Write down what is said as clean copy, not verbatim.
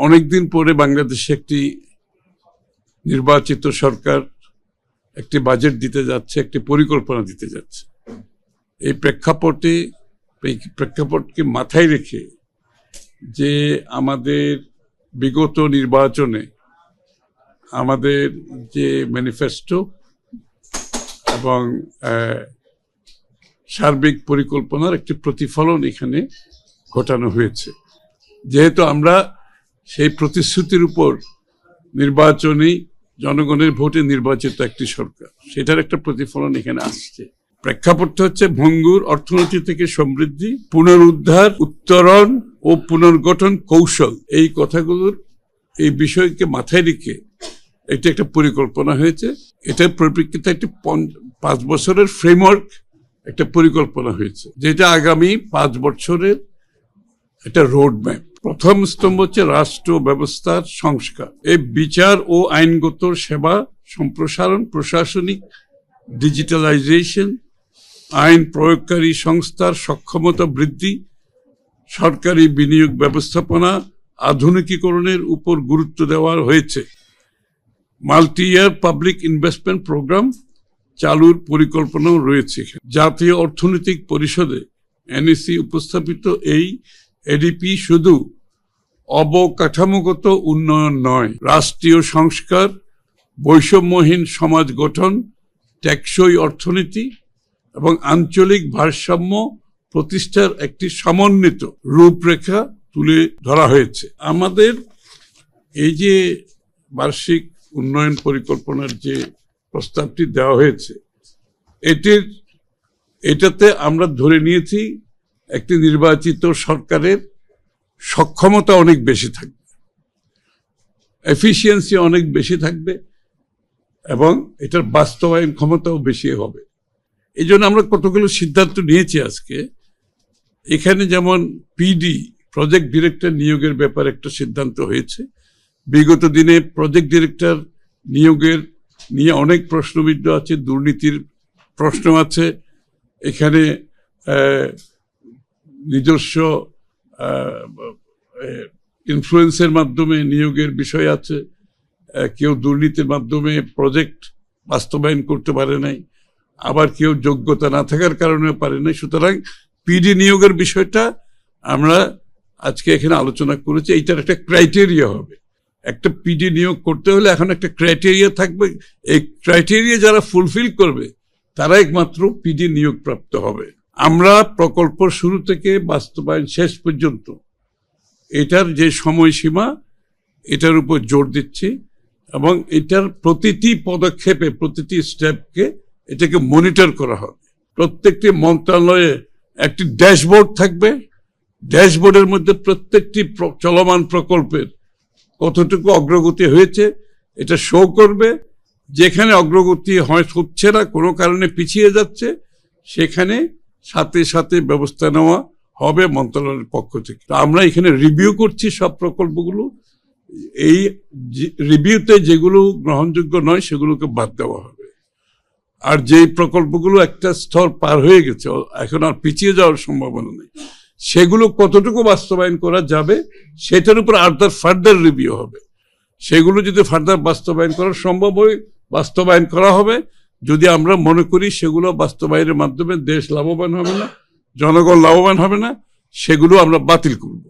অনেকদিন পরে বাংলাদেশে একটি নির্বাচিত সরকার একটি বাজেট দিতে যাচ্ছে, একটি পরিকল্পনা দিতে যাচ্ছে। এই প্রেক্ষাপটকে মাথায় রেখে যে আমাদের বিগত নির্বাচনে আমাদের যে ম্যানিফেস্টো এবং সার্বিক পরিকল্পনার একটি প্রতিফলন এখানে ঘটানো হয়েছে। যেহেতু আমরা সেই প্রতিশ্রুতির উপর নির্বাচনী জনগণের ভোটে নির্বাচিত একটি সরকার, সেটার একটা প্রতিফলন এখানে আসছে। প্রেক্ষাপটটা হচ্ছে ভঙ্গুর অর্থনীতি থেকে সমৃদ্ধি, পুনরুদ্ধার, উত্তরণ ও পুনর্গঠন কৌশল। এই কথাগুলোর এই বিষয়কে মাথায় রেখে এটি একটা পরিকল্পনা হয়েছে। এটার পরিপ্রেক্ষিতে একটি 5 বছরের ফ্রেমওয়ার্ক, একটা পরিকল্পনা হয়েছে, যেটা আগামী 5 বছরের একটা রোড ম্যাপ। প্রথম স্তম্ভ হচ্ছে রাষ্ট্র ব্যবস্থার সংস্কার। এই বিচার ও আইনগত সেবা সম্প্রসারণ, প্রশাসনিক ডিজিটালাইজেশন, আইন প্রয়োগকারী সংস্থার সক্ষমতা বৃদ্ধি, সরকারি বিনিয়োগ ব্যবস্থাপনা আধুনিকীকরণের উপর গুরুত্ব দেওয়া হয়েছে। Multi year public investment program চালুর পরিকল্পনাও রয়েছে। জাতীয় অর্থনৈতিক পরিষদে এনইসি উপস্থাপিত এই এডিপি শুধু অবকাঠামোগত উন্নয়ন নয়, রাষ্ট্রীয় সংস্কার, বৈষম্যহীন সমাজ গঠন, টেকসই অর্থনীতি এবং আঞ্চলিক ভারসাম্য প্রতিষ্ঠার একটি সমন্বিত রূপরেখা তুলে ধরা হয়েছে। আমাদের এই যে বার্ষিক উন্নয়ন পরিকল্পনার যে প্রস্তাবটি দেওয়া হয়েছে, এটাতে আমরা ধরে নিয়েছি একটি নির্বাচিত সরকারের সক্ষমতা অনেক বেশি থাকবে, এফিসিয়েন্সি অনেক বেশি থাকবে এবং এটার বাস্তবায়ন ক্ষমতাও বেশি হবে। এই জন্য আমরা কতগুলো সিদ্ধান্ত নিয়েছি আজকে। এখানে যেমন পিডি প্রজেক্ট ডিরেক্টর নিয়োগের ব্যাপারে একটা সিদ্ধান্ত হয়েছে। বিগত দিনে প্রজেক্ট ডিরেক্টর নিয়োগের নিয়ে অনেক প্রশ্নবিদ্ধ আছে, দুর্নীতির প্রশ্ন আছে, এখানে নিজস্ব ইনফ্লুয়েন্সের মাধ্যমে নিয়োগের বিষয় আছে, কেউ দুর্নীতির মাধ্যমে প্রজেক্ট বাস্তবায়ন করতে পারে নাই, আবার কেউ যোগ্যতা না থাকার কারণে পারে নাই। সুতরাং পিডি নিয়োগের বিষয়টা আমরা আজকে এখানে আলোচনা করেছি। এইটার একটা ক্রাইটেরিয়া হবে। একটা পিডি নিয়োগ করতে হলে এখন একটা ক্রাইটেরিয়া থাকবে। এই ক্রাইটেরিয়া যারা ফুলফিল করবে তারা একমাত্র পিডি নিয়োগ প্রাপ্ত হবে। আমরা প্রকল্প শুরু থেকে বাস্তবায়ন শেষ পর্যন্ত এটার যে সময়সীমা, এটার উপর জোর দিচ্ছি এবং এটার প্রতিটি পদক্ষেপে, প্রতিটি স্টেপকে এটাকে মনিটর করা হবে। প্রত্যেকটি মন্ত্রণালয়ে একটি ড্যাশবোর্ড থাকবে। ড্যাশবোর্ডের মধ্যে প্রত্যেকটি চলমান প্রকল্পের কতটুকু অগ্রগতি হয়েছে এটা শো করবে। যেখানে অগ্রগতি হচ্ছে না, কোনো কারণে পিছিয়ে যাচ্ছে, সেখানে সাথে সাথে ব্যবস্থা নেওয়া হবে মন্ত্রণালয়ের পক্ষ থেকে। তো আমরা এখানে রিভিউ করছি সব প্রকল্পগুলো। এই রিভিউতে যেগুলো গ্রহণযোগ্য নয় সেগুলোকে বাদ দেওয়া হবে। আর যেই প্রকল্পগুলো একটা স্তর পার হয়ে গেছে, এখন আর পিছিয়ে যাওয়ার সম্ভাবনা নেই, সেগুলো কতটুকু বাস্তবায়ন করা যাবে সেটার উপর ফার্দার রিভিউ হবে। সেগুলো যদি ফার্দার বাস্তবায়ন করা সম্ভব হয়, বাস্তবায়ন করা হবে। যদি আমরা মনে করি সেগুলো বাস্তবায়নের মাধ্যমে দেশ লাভবান হবে না, জনগণ লাভবান হবে না, সেগুলো আমরা বাতিল করব।